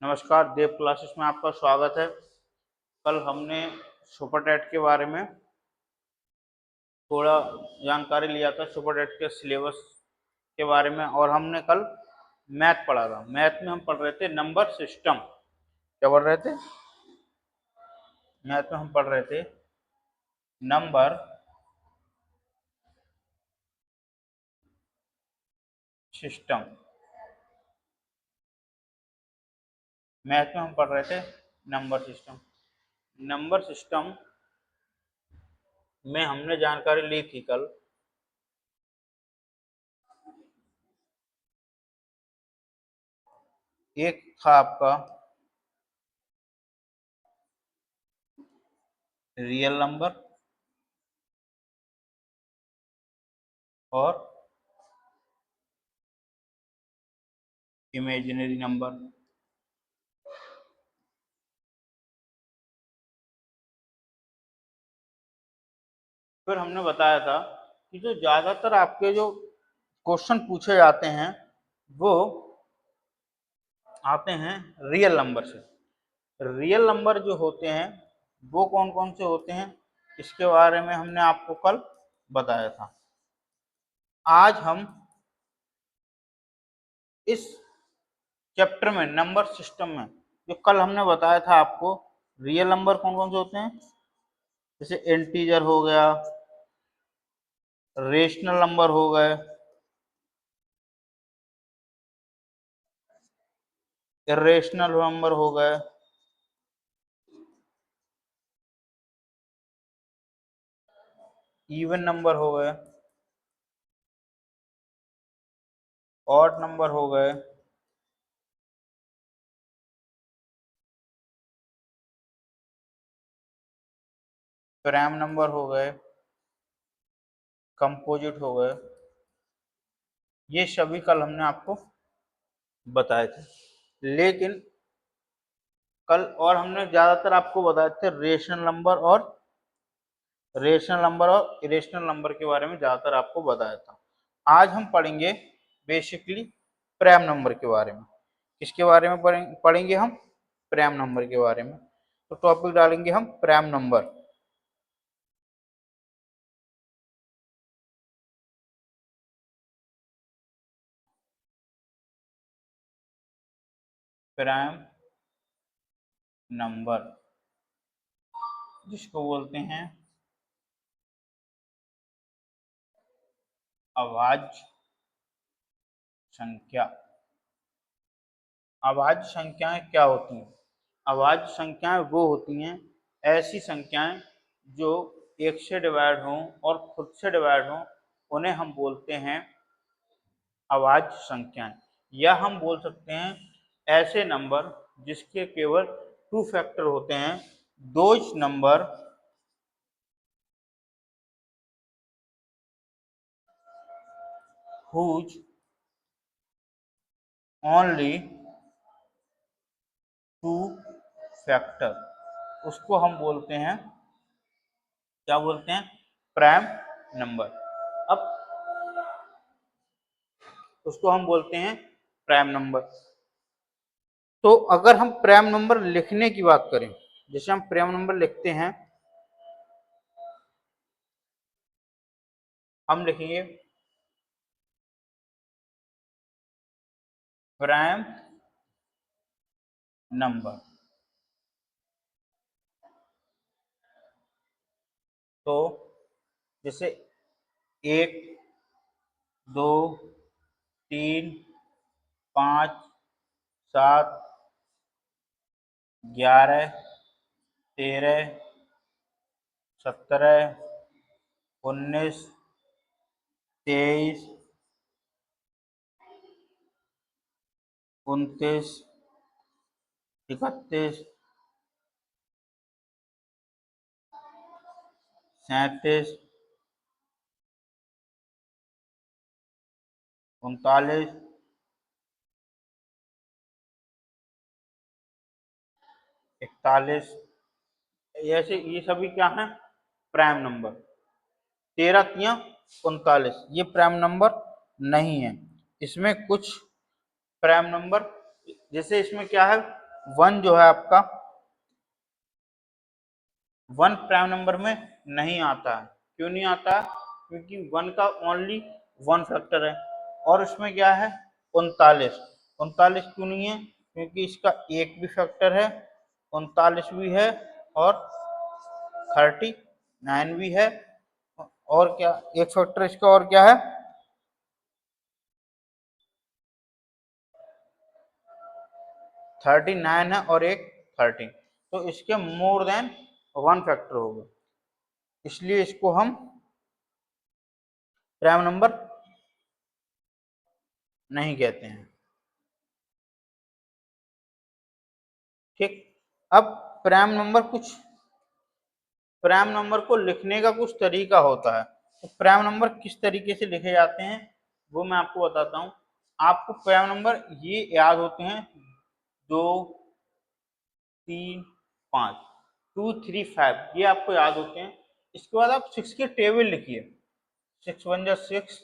नमस्कार, देव क्लासेस में आपका स्वागत है। कल हमने सुपर टेट के बारे में थोड़ा जानकारी लिया था, सुपर टेट के सिलेबस के बारे में, और हमने कल मैथ पढ़ा था। मैथ में हम पढ़ रहे थे नंबर सिस्टम। क्या पढ़ रहे थे? मैथ में हम पढ़ रहे थे नंबर सिस्टम। मैथ में हम पढ़ रहे थे नंबर सिस्टम। नंबर सिस्टम में हमने जानकारी ली थी कल एक था आपका रियल नंबर और इमेजिनरी नंबर। फिर हमने बताया था कि जो ज्यादातर आपके जो क्वेश्चन पूछे जाते हैं वो आते हैं रियल नंबर से। रियल नंबर जो होते हैं वो कौन कौन से होते हैं, इसके बारे में हमने आपको कल बताया था। आज हम इस चैप्टर में नंबर सिस्टम में जो कल हमने बताया था आपको, रियल नंबर कौन कौन से होते हैं, जैसे इंटीजर हो गया, रेशनल नंबर हो गए, इरेशनल नंबर हो गए, इवन नंबर हो गए, ऑड नंबर हो गए, प्राइम नंबर हो गए, कंपोजिट हो गए। ये सभी कल हमने आपको बताए थे। लेकिन कल और हमने ज्यादातर आपको बताए थे रेशनल नंबर और इरेशनल नंबर के बारे में ज्यादातर आपको बताया था। आज हम पढ़ेंगे बेसिकली प्राइम नंबर के बारे में। किसके बारे में पढ़ेंगे हम? प्राइम नंबर के बारे में। तो टॉपिक डालेंगे हम प्राइम नंबर। प्राइम नंबर जिसको बोलते हैं अभाज्य संख्या। अभाज्य संख्याएं क्या होती हैं? अभाज्य संख्याएं वो होती हैं ऐसी संख्याएं जो एक से डिवाइड हों और खुद से डिवाइड हों, उन्हें हम बोलते हैं अभाज्य संख्याएं। या हम बोल सकते हैं ऐसे नंबर जिसके केवल टू फैक्टर होते हैं, those number whose only two factor, उसको हम बोलते हैं, क्या बोलते हैं? Prime number. अब उसको हम बोलते हैं प्राइम नंबर। तो अगर हम प्राइम नंबर लिखने की बात करें, जैसे हम प्राइम नंबर लिखते हैं, हम लिखेंगे प्राइम नंबर। तो जैसे 1, 2, 3, 5, 7, 11, 13, 17, 19, 23, 29, 31, 37, 39, 41, ऐसे ये सभी क्या है? Prime number. 13 तिया 39, ये प्राइम नंबर नहीं है। इसमें कुछ प्राइम नंबर, जैसे इसमें क्या है, वन जो है आपका वन प्राइम नंबर में नहीं आता है। क्यों नहीं आता है? क्योंकि वन का ओनली वन फैक्टर है और उसमें क्या है 39। 39 क्यों नहीं है? क्योंकि इसका एक भी फैक्टर है, 39 भी है और 39 भी है। और क्या एक फैक्टर इसका और क्या है? 39 है और एक 13, तो इसके मोर देन वन फैक्टर होगा, इसलिए इसको हम प्राइम नंबर नहीं कहते हैं। ठीक। अब प्राइम नंबर को लिखने का कुछ तरीका होता है। तो प्राइम नंबर किस तरीके से लिखे जाते हैं वो मैं आपको बताता हूँ। आपको प्राइम नंबर ये याद होते हैं 2, 3, 5, 2, 3, 5 ये आपको याद होते हैं। इसके बाद आप 6 की टेबल लिखिए। 6 1 जा 6,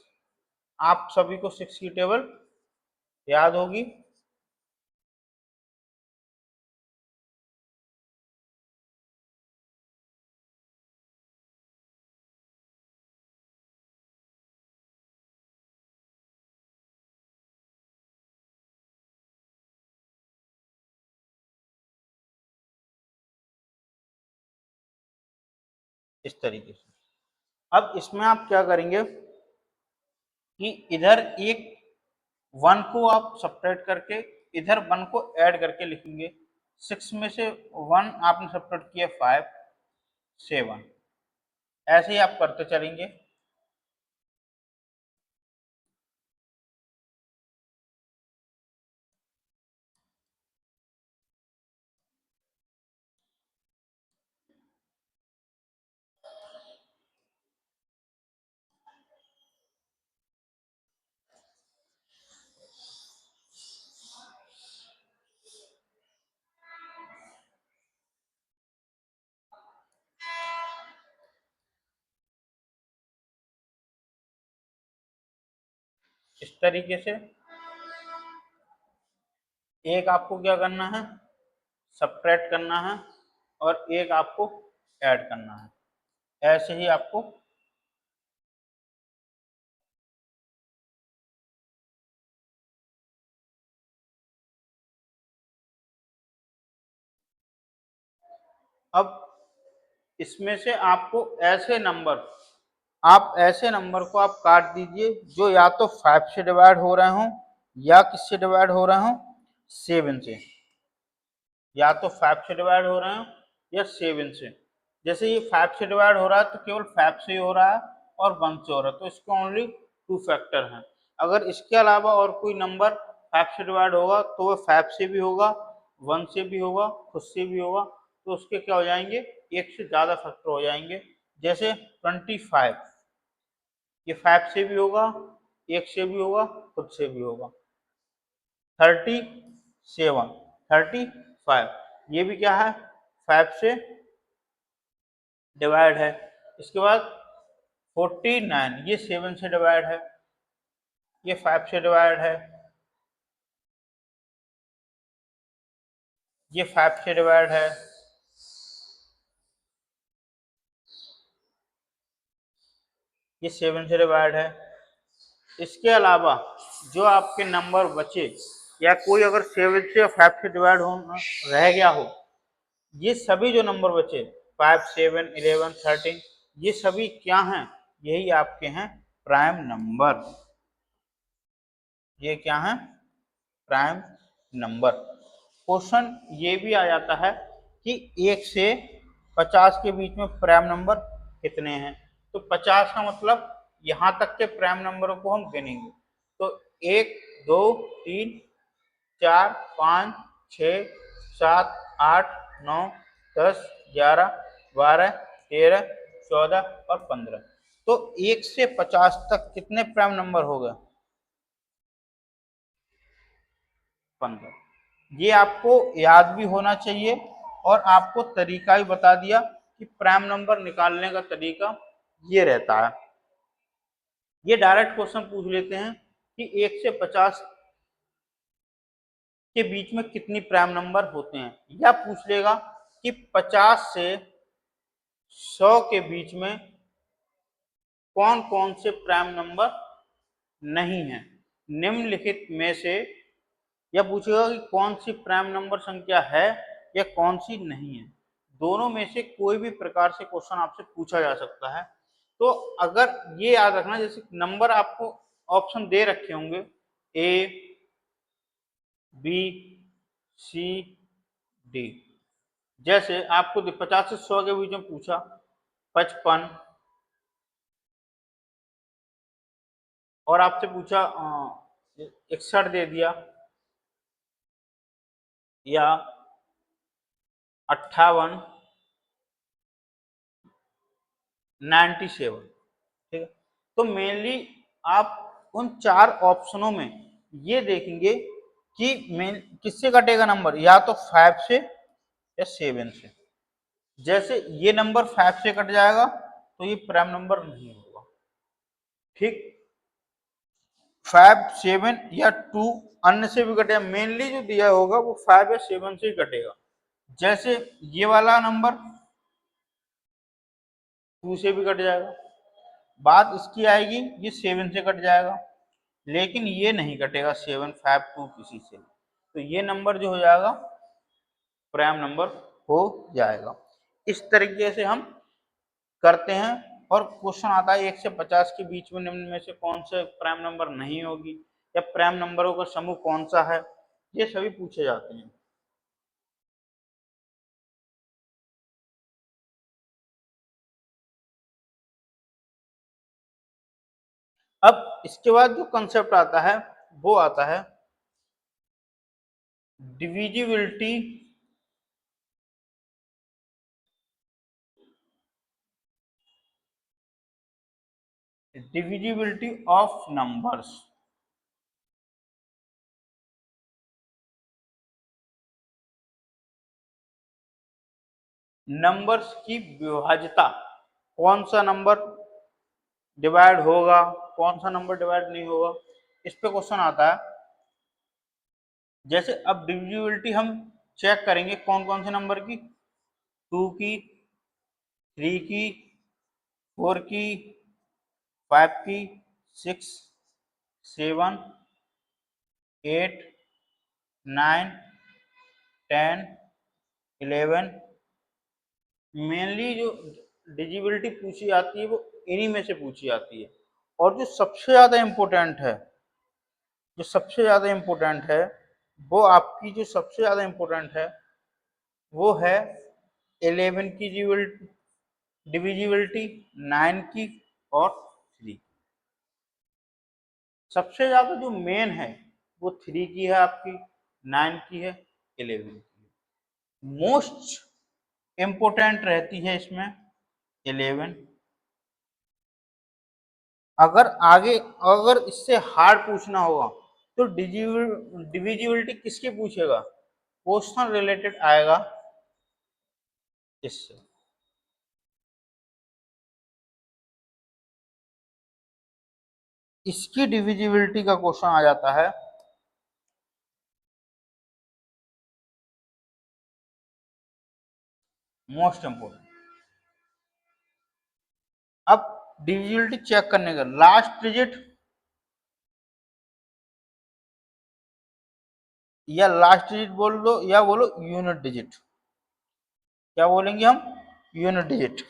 आप सभी को 6 की टेबल याद होगी। इस तरीके से अब इसमें आप क्या करेंगे कि इधर एक वन को आप सब्ट्रैक्ट करके इधर वन को ऐड करके लिखेंगे। 6 में से वन आपने सब्ट्रैक्ट किया 5, 7, ऐसे ही आप करते चलेंगे। इस तरीके से एक आपको क्या करना है सब्ट्रैक्ट करना है और एक आपको ऐड करना है, ऐसे ही आपको अब इसमें से आपको ऐसे नंबर को आप काट दीजिए जो या तो 5 से डिवाइड हो रहे हों या किससे डिवाइड हो रहे हों 7 से, या तो 5 से डिवाइड हो रहे हो या 7 से। जैसे ये 5 से डिवाइड हो रहा है तो केवल 5 से ही हो रहा है और 1 से हो रहा है, तो इसके ओनली 2 फैक्टर हैं। अगर इसके अलावा और कोई नंबर 5 से डिवाइड होगा तो वो 5 से भी होगा, 1 से भी होगा, खुद से भी होगा, तो उसके क्या हो जाएंगे एक से ज़्यादा फैक्टर हो जाएंगे। जैसे 25 ये 5 से भी होगा, एक से भी होगा, खुद से भी होगा। 37 35 ये भी क्या है 5 से डिवाइड है। इसके बाद 49 ये 7 से डिवाइड है, ये 5 से डिवाइड है, ये 5 से डिवाइड है, ये 7 से डिवाइड है। इसके अलावा जो आपके नंबर बचे या कोई अगर 7 से या 5 से डिवाइड होना रह गया हो, ये सभी जो नंबर बचे 5, 7, 11, 13 ये सभी क्या हैं यही आपके हैं प्राइम नंबर। ये क्या है प्राइम नंबर। क्वेश्चन ये भी आ जाता है कि 1 से 50 के बीच में प्राइम नंबर कितने हैं, तो 50 का मतलब यहाँ तक के प्राइम नंबरों को हम गिनेंगे। तो 1 2 3 4 5 6 7 8 9 10 11 12 13 14 और 15, तो 1 से 50 तक कितने प्राइम नंबर हो गए 15। ये आपको याद भी होना चाहिए और आपको तरीका भी बता दिया कि प्राइम नंबर निकालने का तरीका ये रहता है। ये डायरेक्ट क्वेश्चन पूछ लेते हैं कि 1 से 50 के बीच में कितनी प्राइम नंबर होते हैं, या पूछ लेगा कि 50 से 100 के बीच में कौन कौन से प्राइम नंबर नहीं है निम्नलिखित में से, या पूछेगा कि कौन सी प्राइम नंबर संख्या है या कौन सी नहीं है। दोनों में से कोई भी प्रकार से क्वेश्चन आपसे पूछा जा सकता है। तो अगर ये याद रखना, जैसे नंबर आपको ऑप्शन दे रखे होंगे ए बी सी डी, जैसे आपको 50 से 100 के बीच में पूछा 55, और आपसे पूछा 61 दे दिया, या 58, 97, ठीक है। तो मेनली आप उन 4 ऑप्शनों में ये देखेंगे कि मेन किससे कटेगा नंबर, या तो 5 से या 7 से। जैसे ये नंबर 5 से कट जाएगा तो ये प्राइम नंबर नहीं होगा, ठीक। 5, 7 या 2 अन्य से भी कटेगा, मेनली जो दिया होगा वो 5 या 7 से ही कटेगा। जैसे ये वाला नंबर 2 से भी कट जाएगा, बात इसकी आएगी ये 7 से कट जाएगा, लेकिन ये नहीं कटेगा 7, 5, 2 किसी से, तो ये नंबर जो हो जाएगा प्राइम नंबर हो जाएगा। इस तरीके से हम करते हैं, और क्वेश्चन आता है 1 से 50 के बीच में निम्न में से कौन से प्राइम नंबर नहीं होगी, या प्राइम नंबरों का समूह कौन सा है, ये सभी पूछे जाते हैं। अब इसके बाद जो कंसेप्ट आता है वो आता है divisibility divisibility of numbers. Numbers की विभाज्यता, कौन सा नंबर डिवाइड होगा, कौन सा नंबर डिवाइड नहीं होगा, इस पे क्वेश्चन आता है। जैसे अब डिविजिबिलिटी हम चेक करेंगे कौन कौन से नंबर की, 2 की, 3 की, 4 की, 5 की, 6, 7, 8, 9, 10, 11। मेनली जो डिविजिबिलिटी पूछी जाती है वो इन्हीं में से पूछी जाती है। और जो सबसे ज्यादा इम्पोर्टेंट है, जो सबसे ज्यादा इम्पोर्टेंट है वो आपकी जो सबसे ज्यादा इम्पोर्टेंट है वो है 11 की डिविजिबिलिटी, 9 की और 3। सबसे ज्यादा जो मेन है वो 3 की है आपकी, 9 की है, 11 की है। मोस्ट इम्पोर्टेंट रहती है इसमें 11। अगर आगे अगर इससे हार्ड पूछना होगा तो डिविजिबिलिटी किसकी पूछेगा, क्वेश्चन रिलेटेड आएगा इससे। इसकी डिविजिबिलिटी का क्वेश्चन आ जाता है मोस्ट इंपोर्टेंट। अब डिविजिबिलिटी चेक करने का लास्ट डिजिट या लास्ट डिजिट बोल दो, या बोलो यूनिट डिजिट। क्या बोलेंगे हम, यूनिट डिजिट।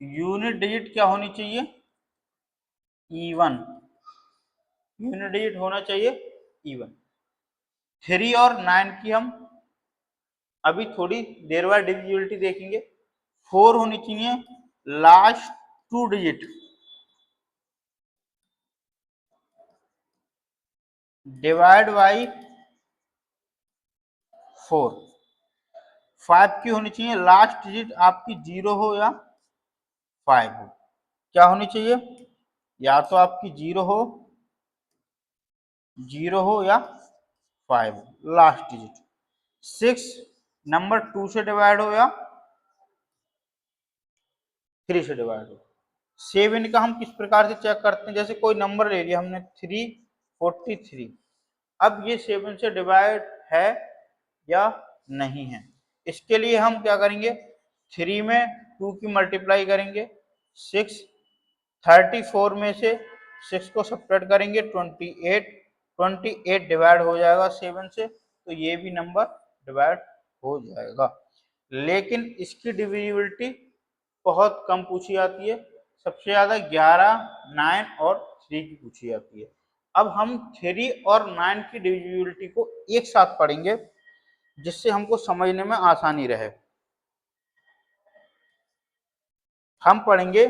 यूनिट डिजिट क्या होनी चाहिए, इवन। यूनिट डिजिट होना चाहिए इवन। 3 और 9 की हम अभी थोड़ी देर बाद डिविजिबिलिटी देखेंगे। 4 होनी चाहिए लास्ट 2 डिजिट, डिवाइड बाई 4। 5 की होनी चाहिए लास्ट डिजिट आपकी 0 हो या 5 हो। क्या होनी चाहिए, या तो आपकी 0 हो या 5 हो लास्ट डिजिट। 6 नंबर 2 से डिवाइड हो या 3 से डिवाइड हो। 7 का हम किस प्रकार से चेक करते हैं, जैसे कोई नंबर ले लिया हमने 343, अब ये 7 से डिवाइड है या नहीं है। इसके लिए हम क्या करेंगे, 3 में 2 की मल्टीप्लाई करेंगे, 6, 34 में से 6 को सब्ट्रैक्ट करेंगे, 28 डिवाइड हो जाएगा 7 से, तो ये भी नंबर डिवाइड हो जाएगा। लेकिन इसकी डिविजिबिलिटी बहुत कम पूछी जाती है, सबसे ज्यादा 11, 9 और 3 की पूछी जाती है। अब हम 3 और 9 की डिविजिबिलिटी को एक साथ पढ़ेंगे जिससे हमको समझने में आसानी रहे। हम पढ़ेंगे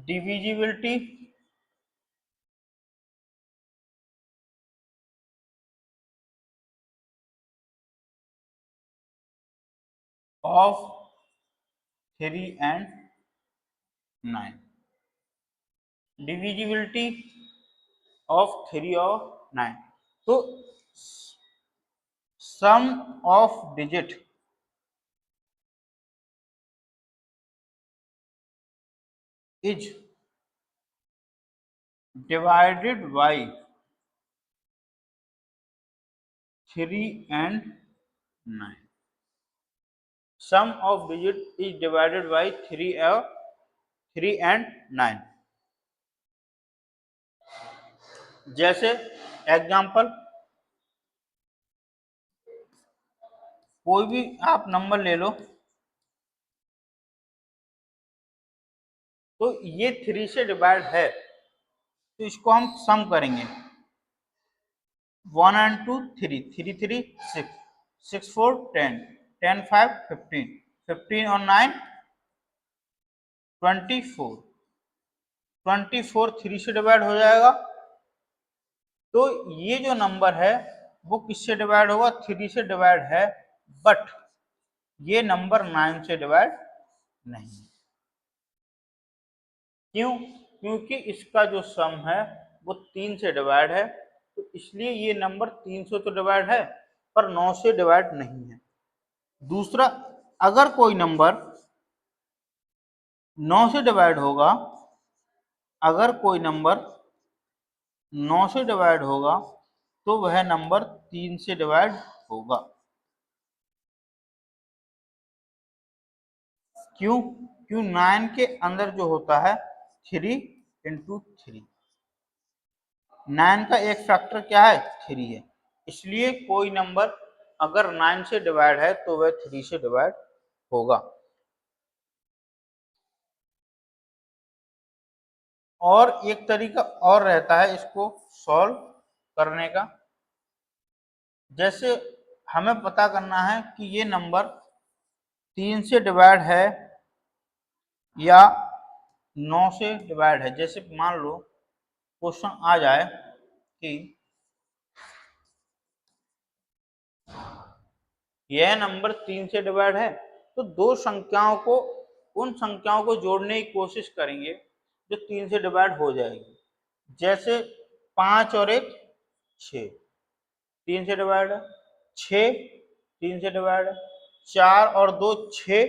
divisibility of 3 and 9, divisibility of 3 और 9। तो sum of digit is divided by 3 and 9, sum of digit is divided by 3 and 9। जैसे एग्जांपल, कोई भी आप नंबर ले लो, तो ये 3 से डिवाइड है तो इसको हम सम करेंगे, 1 and 2 3, 3 3 6, 6 4 10, 10 5 15, 15 और 9 24, 24 3 से डिवाइड हो जाएगा। तो ये जो नंबर है वो किससे डिवाइड होगा, 3 से डिवाइड है, बट ये नंबर 9 से डिवाइड नहीं। क्यों? क्योंकि इसका जो सम है वो 3 से डिवाइड है, तो इसलिए ये नंबर 3 से तो डिवाइड है पर 9 से डिवाइड नहीं है। दूसरा, अगर कोई नंबर 9 से डिवाइड होगा, अगर कोई नंबर 9 से डिवाइड होगा तो वह नंबर 3 से डिवाइड होगा। क्यों? क्यों 9 के अंदर जो होता है 3 इंटू 3, 9 का एक फैक्टर क्या है, 3 है, इसलिए कोई नंबर अगर 9 से डिवाइड है तो वह 3 से डिवाइड होगा। और एक तरीका और रहता है इसको सॉल्व करने का, जैसे हमें पता करना है कि ये नंबर 3 से डिवाइड है या 9 से डिवाइड है। जैसे मान लो क्वेश्चन आ जाए कि यह नंबर 3 से डिवाइड है, तो दो संख्याओं को, उन संख्याओं को जोड़ने की कोशिश करेंगे जो 3 से डिवाइड हो जाएगी। जैसे 5 और 1 6, 3 से डिवाइड है, 6 3 से डिवाइड है, 4 और 2 6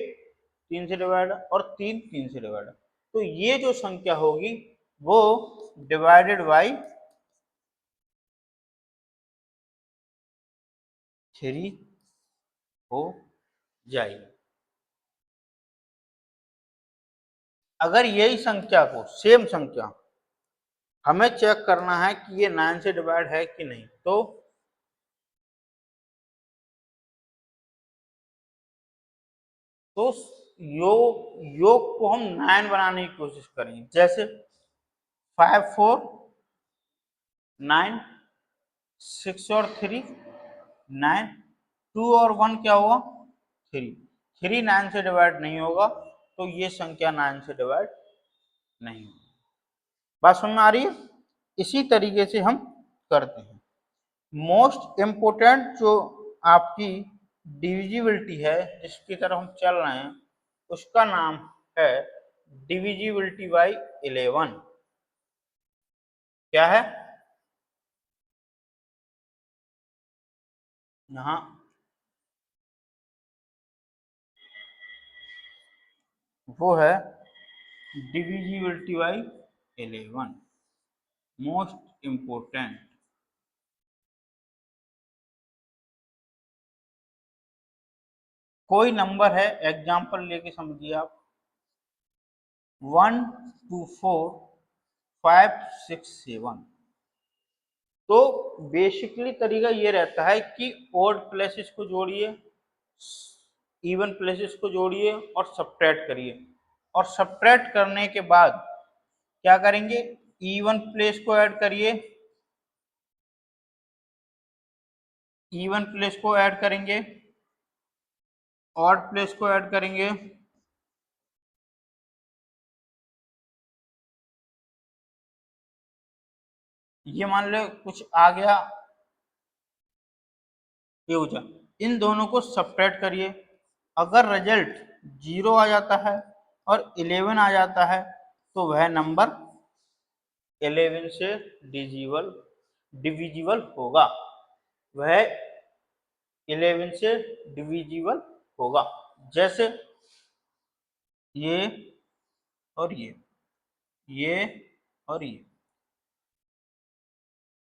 3 से डिवाइड है, और 3 3 से डिवाइड है। तो ये जो संख्या होगी वो डिवाइडेड बाई 3 हो जाएगी। अगर यही संख्या को, सेम संख्या हमें चेक करना है कि ये 9 से डिवाइड है कि नहीं, तो योग को हम 9 बनाने की कोशिश करेंगे। जैसे 5 4 9, 6 और 3 9, 2 और 1 क्या हुआ 3, 3 9 से डिवाइड नहीं होगा, तो ये संख्या 9 से डिवाइड नहीं होगी। बात समझ में आ रही है? इसी तरीके से हम करते हैं। मोस्ट इम्पोर्टेंट जो आपकी डिविजिबिलिटी है जिसकी तरफ हम चल रहे हैं उसका नाम है डिविजिबिलिटी बाई 11। क्या है? यहाँ वो है डिविजिबिलिटी बाई 11, मोस्ट इम्पोर्टेंट। कोई नंबर है, एग्जाम्पल लेके समझिए आप, 1 2 4 5 6 7। तो बेसिकली तरीका ये रहता है कि ओड प्लेसेस को जोड़िए, इवन प्लेसेस को जोड़िए और सब्ट्रैक्ट करिए, और सब्ट्रैक्ट करने के बाद क्या करेंगे, इवन प्लेस को ऐड करिए, इवन प्लेस को ऐड करेंगे, ऑड प्लेस को ऐड करेंगे, ये मान लो कुछ आ गया ये हो जाए, इन दोनों को सब्ट्रैक्ट करिए। अगर रिजल्ट 0 आ जाता है और 11 आ जाता है तो वह नंबर 11 से डिविजिबल होगा, वह 11 से डिविजिबल होगा। जैसे ये और ये और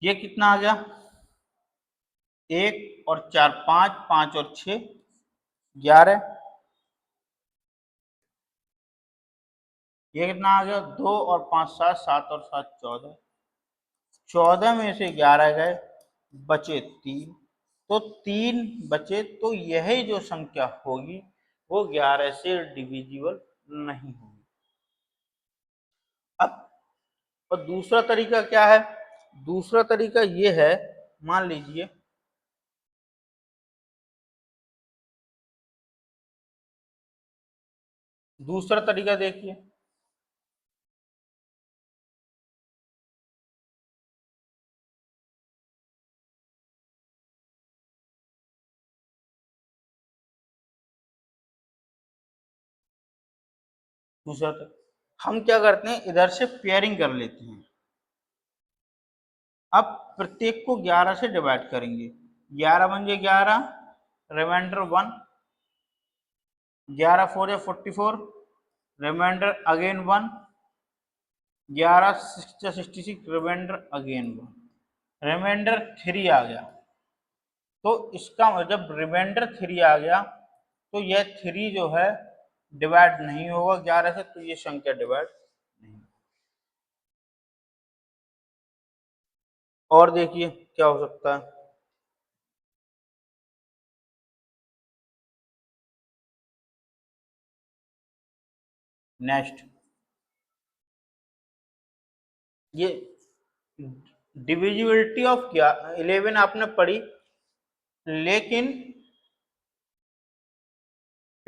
ये कितना आ गया, 1 और 4 5, 5 और 6 11, ये कितना आ गया, 2 और 5 7, 7 और 7 14, 14 में से 11 गए, बचे 3, तो 3 बचे, तो यही जो संख्या होगी वो 11 से डिविजिबल नहीं होगी। अब और दूसरा तरीका क्या है, दूसरा तरीका ये है, मान लीजिए दूसरा तरीका देखिए, दूसरा हम क्या करते हैं, इधर से पेयरिंग कर लेते हैं। अब प्रत्येक को 11 से डिवाइड करेंगे, 11 बन जाए 11, रिमाइंडर 1, 11 4 या 44, रिमाइंडर अगेन 1, 11 6 या 66, रिमाइंडर अगेन 1, रिमाइंडर 3 आ गया। तो इसका जब रिमाइंडर 3 आ गया तो यह 3 जो है डिवाइड नहीं होगा 11 से, तो ये संख्या डिवाइड नहीं। और देखिए क्या हो सकता है, नेक्स्ट ये डिविजिबिलिटी ऑफ क्या 11 आपने पढ़ी, लेकिन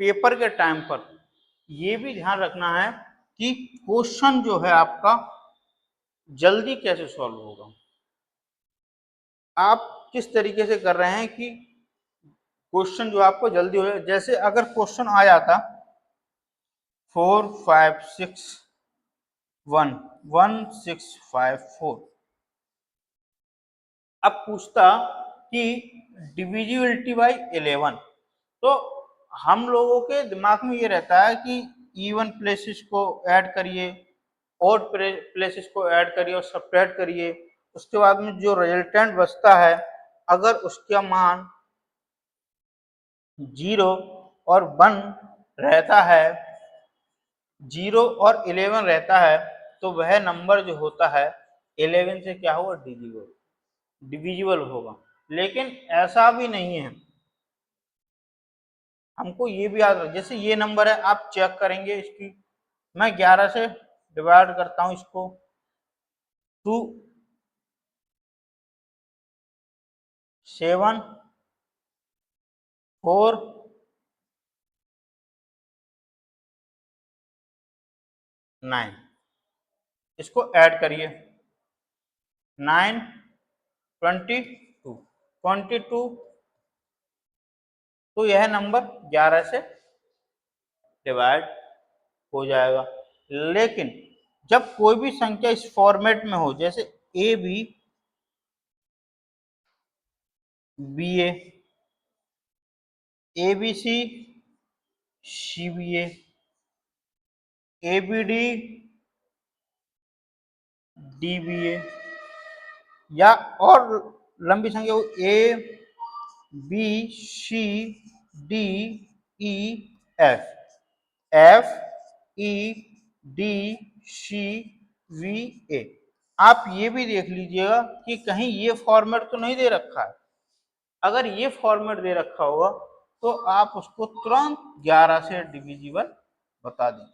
पेपर के टाइम पर ये भी ध्यान रखना है कि क्वेश्चन जो है आपका जल्दी कैसे सॉल्व होगा। आप किस तरीके से कर रहे हैं कि क्वेश्चन जो आपको जल्दी हो जाए। जैसे अगर क्वेश्चन आ जाता 4 5 6 1 1 6 5 4, अब पूछता कि डिविजिबिलिटी बाई 11, तो हम लोगों के दिमाग में ये रहता है कि इवन प्लेसेस को ऐड करिए, ऑड प्लेसेस को ऐड करिए और सब्ट्रैक्ट करिए, उसके बाद में जो रिजल्टेंट बचता है अगर उसका मान 0 और 1 रहता है, 0 और 11 रहता है, तो वह नंबर जो होता है 11 से क्या होगा, डिविजिबल होगा। लेकिन ऐसा भी नहीं है, हमको ये भी याद रख, जैसे ये नंबर है आप चेक करेंगे इसकी, मैं 11 से डिवाइड करता हूं इसको, 2 7 4 9, इसको ऐड करिए, 9 22 22, तो यह नंबर 11 से डिवाइड हो जाएगा। लेकिन जब कोई भी संख्या इस फॉर्मेट में हो, जैसे A B B A B C C B A B D D B A, या और लंबी संख्या A B C D E F, F E D C V A. आप ये भी देख लीजिएगा कि कहीं ये फॉर्मेट तो नहीं दे रखा है। अगर ये फॉर्मेट दे रखा होगा तो आप उसको तुरंत 11 से डिविजिबल बता दें,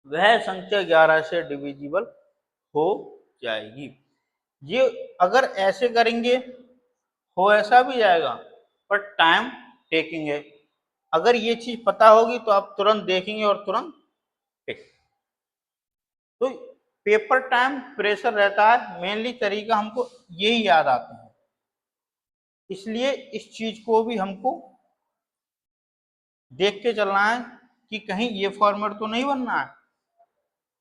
वह संख्या 11 से डिविजिबल हो जाएगी। ये अगर ऐसे करेंगे हो ऐसा भी जाएगा, पर टाइम टेकिंग है। अगर ये चीज पता होगी तो आप तुरंत देखेंगे और तुरंत टिक। तो पेपर टाइम प्रेशर रहता है, मेनली तरीका हमको यही याद आता है, इसलिए इस चीज को भी हमको देख के चलना है कि कहीं ये फॉर्मेट तो नहीं बनना है।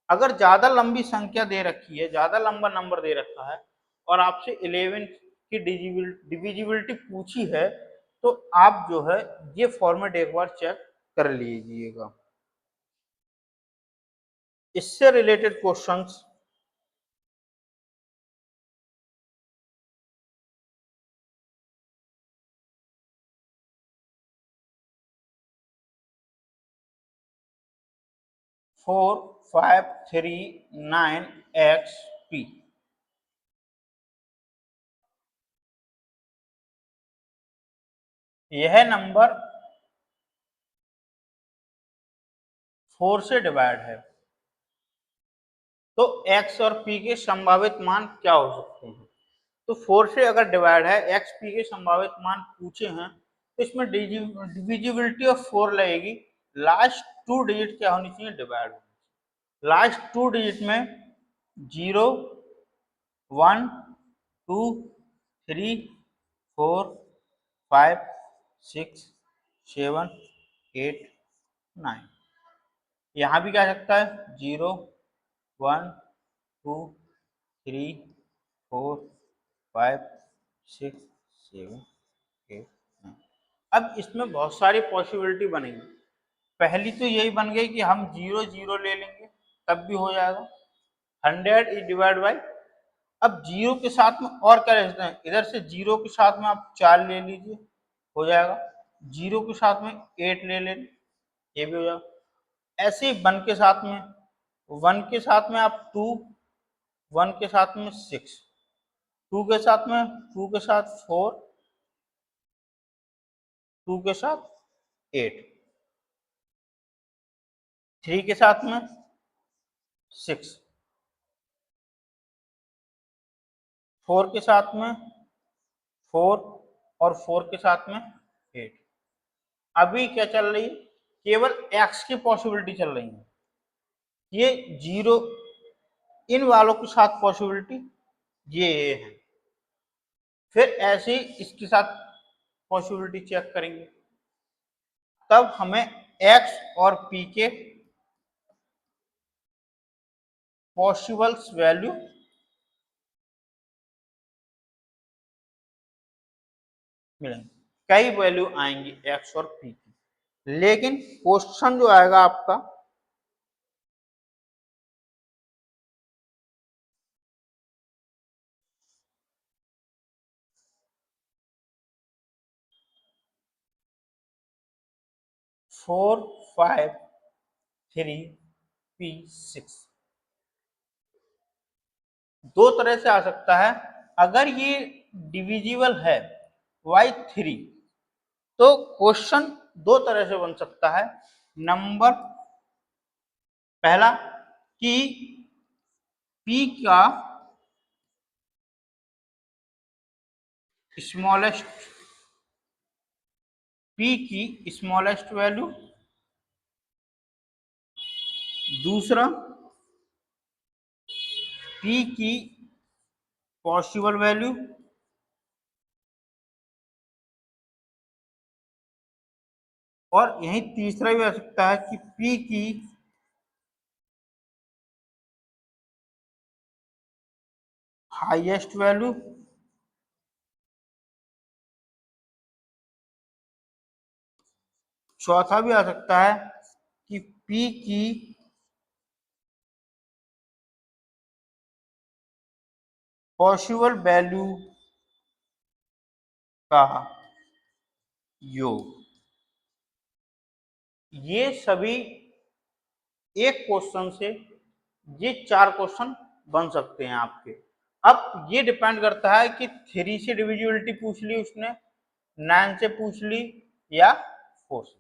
अगर ज्यादा लंबी संख्या दे रखी है, ज्यादा लंबा नंबर दे रखा है और आपसे 11 की डिविजिबिलिटी पूछी है, तो आप जो है ये फॉर्मेट एक बार चेक कर लीजिएगा। इससे related questions four five three nine x P, यह नंबर 4 से डिवाइड है, तो x और p के संभावित मान क्या हो सकते हैं? तो 4 से अगर डिवाइड है, x p के संभावित मान पूछे हैं, तो इसमें डिविजिबिलिटी ऑफ 4 लगेगी। लास्ट 2 डिजिट क्या होनी चाहिए? डिवाइड। लास्ट 2 डिजिट में 0 1 2 3 4 5 6 7 8 9। यहाँ भी क्या आ सकता है? 0 1 2 3 4 5 6 7 8 9। अब इसमें बहुत सारी पॉसिबिलिटी बनेंगी। पहली तो यही बन गई कि हम 0 0 ले लेंगे, तब भी हो जाएगा। 100 इज डिवाइड बाई, अब 0 के साथ में और क्या ले सकते हैं? इधर से 0 के साथ में आप 4 ले लीजिए, हो जाएगा। 0 के साथ में 8 ले लें, ये भी हो जाएगा। ऐसे ही 1 के साथ में, 1 के साथ में आप 2, 1 के साथ में 6, 2 के साथ में, 2 के साथ 4, 2 के साथ 8, 3 के साथ में 6, 4 के साथ में 4 और 4 के साथ में 8। अभी क्या चल रही है? केवल x की पॉसिबिलिटी चल रही है। ये 0 इन वालों के साथ पॉसिबिलिटी ये है। फिर ऐसे ही इसके साथ पॉसिबिलिटी चेक करेंगे, तब हमें x और p के पॉसिबल्स वैल्यू मिलेंगे। कई वैल्यू आएंगी x और p की, लेकिन क्वेश्चन जो आएगा आपका 4 5 3 p 6 दो तरह से आ सकता है। अगर ये डिविजिबल है बाई 3, तो क्वेश्चन दो तरह से बन सकता है। नंबर पहला कि p का स्मॉलेस्ट, p की स्मॉलेस्ट वैल्यू, दूसरा p की पॉसिबल वैल्यू, और यही तीसरा भी आ सकता है कि p की हाईएस्ट वैल्यू, चौथा भी आ सकता है कि P की पॉसिबल वैल्यू का योग। ये सभी एक क्वेश्चन से ये 4 क्वेश्चन बन सकते हैं आपके। अब ये डिपेंड करता है कि 3 से डिविजिबिलिटी पूछ ली उसने, 9 से पूछ ली या 4 से।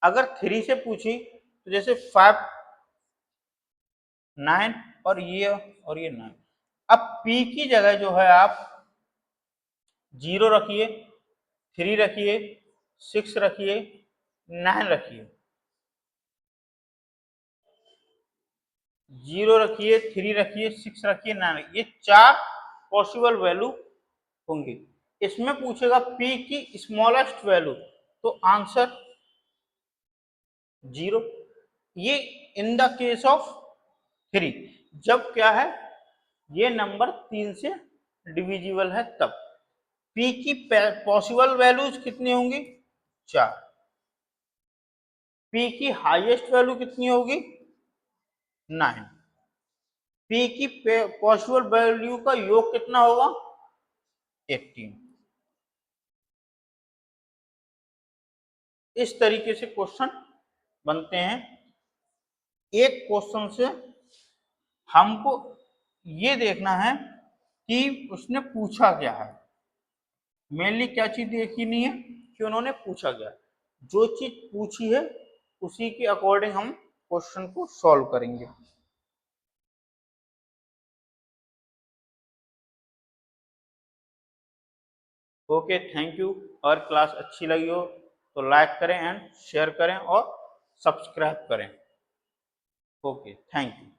अगर 3 से पूछी तो जैसे 5, 9 और ये 9। अब P की जगह जो है आप 0 रखिए, 3 रखिए, 6 रखिए, 9 रखिए। 0 रखिए, 3 रखिए, 6 रखिए, 9 रखिए। ये 4 पॉसिबल वैल्यू होंगी। इसमें पूछेगा P की स्मॉलेस्ट वैल्यू, तो आंसर 0। ये इन द केस ऑफ 3, जब क्या है ये नंबर 3 से डिविजिबल है तब। P की पॉसिबल वैल्यूज कितनी होंगी? 4। P की हाईएस्ट वैल्यू कितनी होगी? 9। P की पॉसिबल वैल्यू का योग कितना होगा? 18। इस तरीके से क्वेश्चन बनते हैं। एक क्वेश्चन से हमको ये देखना है कि उसने पूछा क्या है। मेनली क्या चीज देखनी है कि उन्होंने पूछा क्या है। जो चीज पूछी है उसी के अकॉर्डिंग हम क्वेश्चन को सॉल्व करेंगे। Okay, thank you. और क्लास अच्छी लगी हो तो लाइक करें एंड शेयर करें और सब्सक्राइब करें। Okay, thank you.